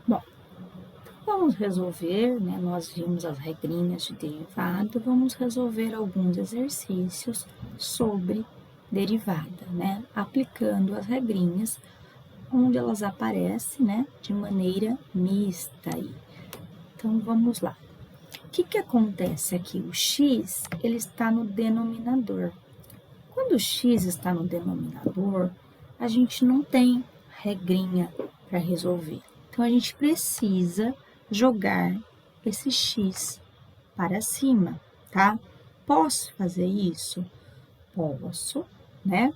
Bom, vamos resolver, né? Nós vimos as regrinhas de derivada, vamos resolver alguns exercícios sobre derivada, né? Aplicando as regrinhas onde elas aparecem, né? De maneira mista aí. Então, vamos lá. O que acontece aqui? O x, ele está no denominador. Quando o x está no denominador, a gente não tem regrinha para resolver. Então, a gente precisa jogar esse x para cima, tá? Posso fazer isso? Posso, né?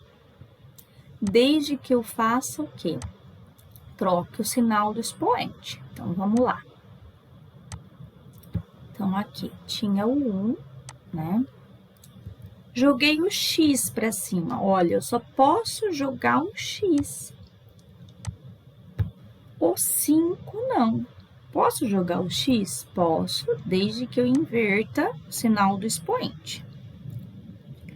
Desde que eu faça o quê? Troque o sinal do expoente. Então, vamos lá. Então, aqui tinha o 1, né? Joguei o x para cima. Olha, eu só posso jogar um x. O 5 não. Posso jogar o x? Posso, desde que eu inverta o sinal do expoente.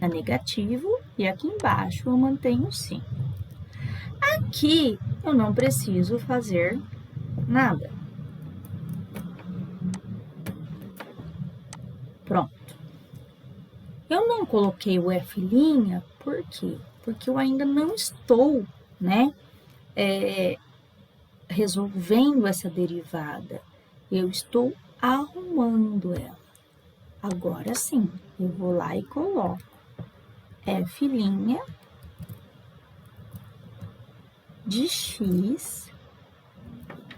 É negativo e aqui embaixo eu mantenho o 5. Aqui eu não preciso fazer nada. Pronto. Eu não coloquei o F', por quê? Porque eu ainda não estou, né, resolvendo essa derivada. Eu estou arrumando ela. Agora sim, eu vou lá e coloco F' de x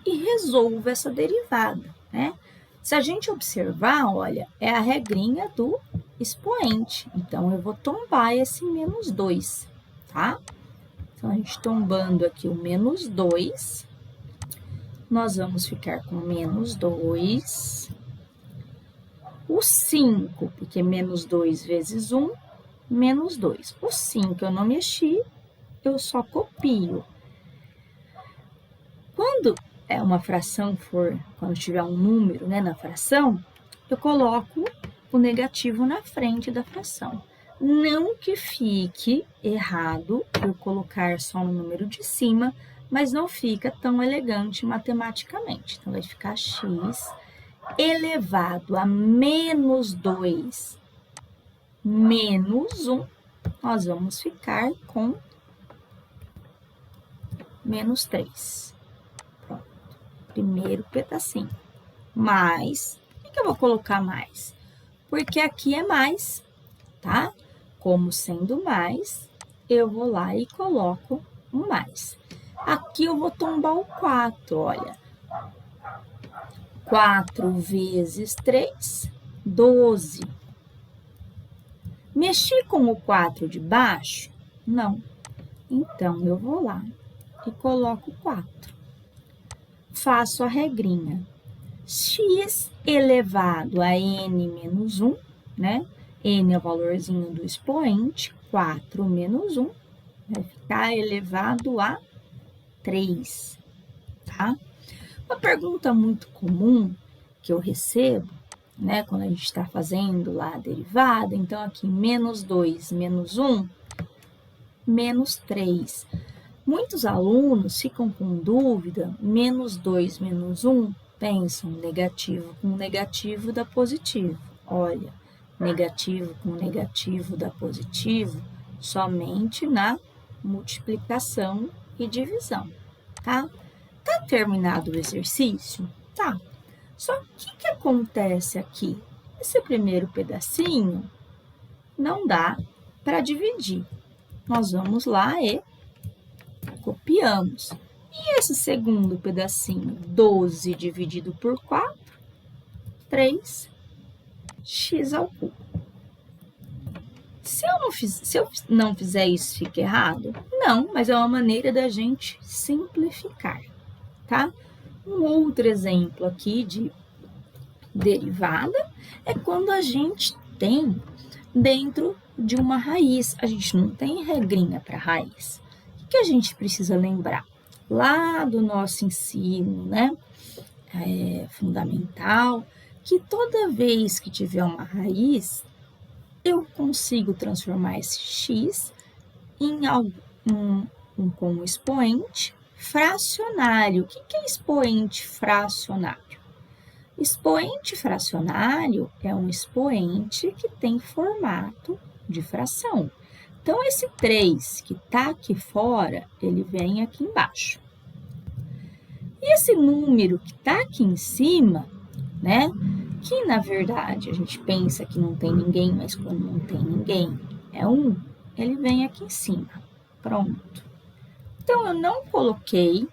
e resolvo essa derivada, né? Se a gente observar, olha, é a regrinha do expoente. Então, eu vou tombar esse menos 2, tá? Então, a gente tombando aqui o menos 2, nós vamos ficar com menos 2. O 5, porque menos 2 vezes 1, menos 2. O 5 eu não mexi, eu só copio. Quando é uma fração quando tiver um número, né, na fração, eu coloco o negativo na frente da fração. Não que fique errado eu colocar só no número de cima, mas não fica tão elegante matematicamente. Então, vai ficar x elevado a menos 2 menos 1, nós vamos ficar com menos 3. Pronto. Primeiro pedacinho. Mais. Por que eu vou colocar mais? Porque aqui é mais, tá? Como sendo mais, eu vou lá e coloco um mais. Aqui eu vou tombar o 4, olha. 4 vezes 3, 12. Mexi com o 4 de baixo? Não. Então, eu vou lá e coloco 4. Faço a regrinha. X elevado a n menos 1, né? N é o valorzinho do expoente, 4 menos 1, vai ficar elevado a 3, tá? Uma pergunta muito comum que eu recebo, né, quando a gente está fazendo lá a derivada, então aqui menos 2 menos 1, menos 3. Muitos alunos ficam com dúvida, menos 2 menos 1, pensam negativo com negativo dá positivo. Olha, negativo com negativo dá positivo somente na multiplicação e divisão, tá? Tá terminado o exercício? Tá. Só que acontece aqui? Esse primeiro pedacinho não dá para dividir. Nós vamos lá e copiamos. E esse segundo pedacinho, 12 dividido por 4, 3, x ao cubo. Se eu não fizer isso, fica errado? Não, mas é uma maneira da gente simplificar, tá? Um outro exemplo aqui de derivada é quando a gente tem dentro de uma raiz. A gente não tem regrinha para raiz. O que a gente precisa lembrar? Lá do nosso ensino, né, fundamental, que toda vez que tiver uma raiz, eu consigo transformar esse x em algo com um expoente fracionário. O que é expoente fracionário? Expoente fracionário é um expoente que tem formato de fração. Então, esse 3 que está aqui fora, ele vem aqui embaixo. E esse número que está aqui em cima, né? Que, na verdade, a gente pensa que não tem ninguém, mas quando não tem ninguém é 1, ele vem aqui em cima. Pronto. Então, eu não coloquei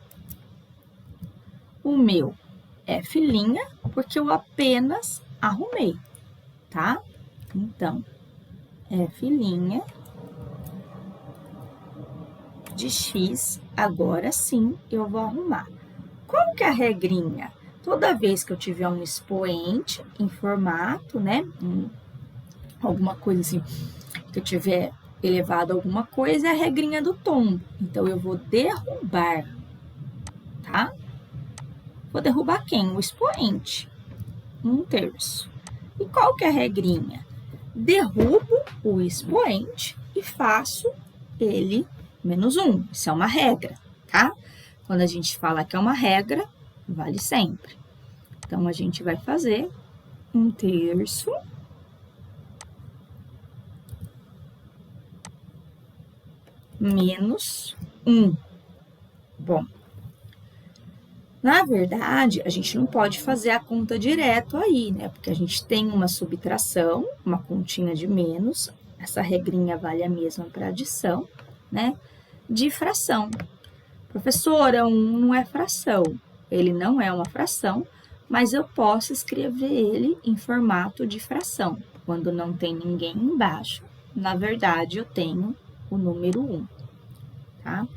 o meu F', porque eu apenas arrumei, tá? Então, F' de x, agora sim eu vou arrumar. Qual que é a regrinha? Toda vez que eu tiver um expoente em formato, né? Alguma coisa assim, que eu tiver elevado a alguma coisa, é a regrinha do tombo. Então, eu vou derrubar, tá? Vou derrubar quem? O expoente. 1/3. E qual que é a regrinha? Derrubo o expoente e faço ele menos 1. Isso é uma regra, tá? Quando a gente fala que é uma regra, vale sempre. Então, a gente vai fazer 1/3 menos 1. Bom, na verdade, a gente não pode fazer a conta direto aí, né? Porque a gente tem uma subtração, uma continha de menos, essa regrinha vale a mesma para adição, né? De fração. Professora, 1 não é fração. Ele não é uma fração, mas eu posso escrever ele em formato de fração. Quando não tem ninguém embaixo, na verdade, eu tenho o número 1, tá?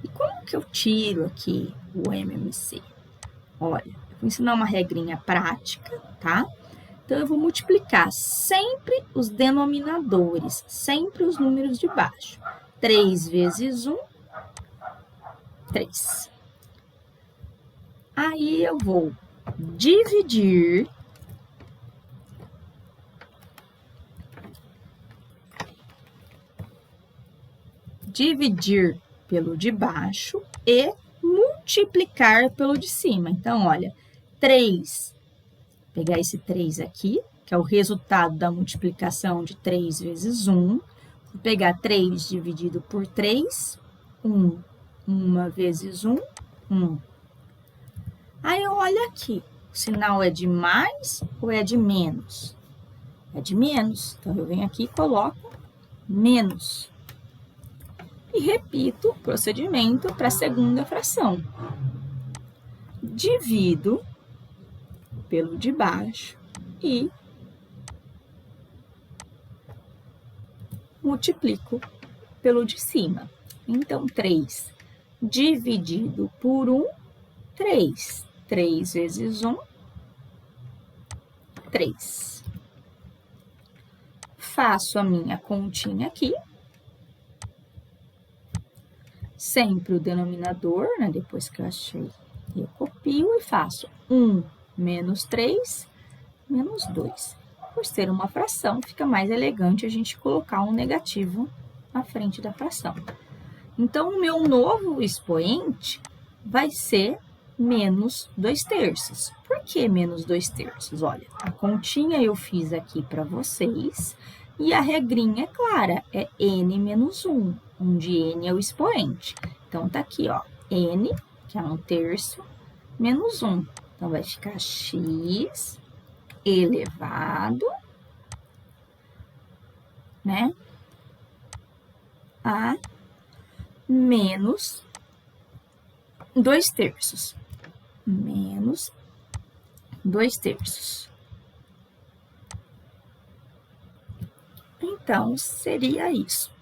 E como que eu tiro aqui o MMC? Olha, eu vou ensinar uma regrinha prática, tá? Então, eu vou multiplicar sempre os denominadores, sempre os números de baixo. 3 vezes 1, 3. Aí, eu vou dividir pelo de baixo e multiplicar pelo de cima. Então, olha, 3, pegar esse 3 aqui, que é o resultado da multiplicação de 3 vezes 1. Vou pegar 3 dividido por 3, 1. 1 vezes 1, 1. Aí, eu olho aqui, o sinal é de mais ou é de menos? É de menos. Então, eu venho aqui e coloco menos. E repito o procedimento para a segunda fração. Divido pelo de baixo e multiplico pelo de cima. Então, 3 dividido por 1, 3. 3 vezes 1, 3. Faço a minha continha aqui. Sempre o denominador, né? Depois que eu achei, eu copio e faço 1 menos 3 menos 2. Por ser uma fração, fica mais elegante a gente colocar um negativo na frente da fração. Então, o meu novo expoente vai ser menos 2/3. Por que menos 2/3? Olha, a continha eu fiz aqui para vocês e a regrinha é clara, é n menos 1, onde n é o expoente. Então, tá aqui, ó, n, que é 1/3, menos 1. Então, vai ficar x elevado, né, a menos 2/3. Menos 2/3. Então, seria isso.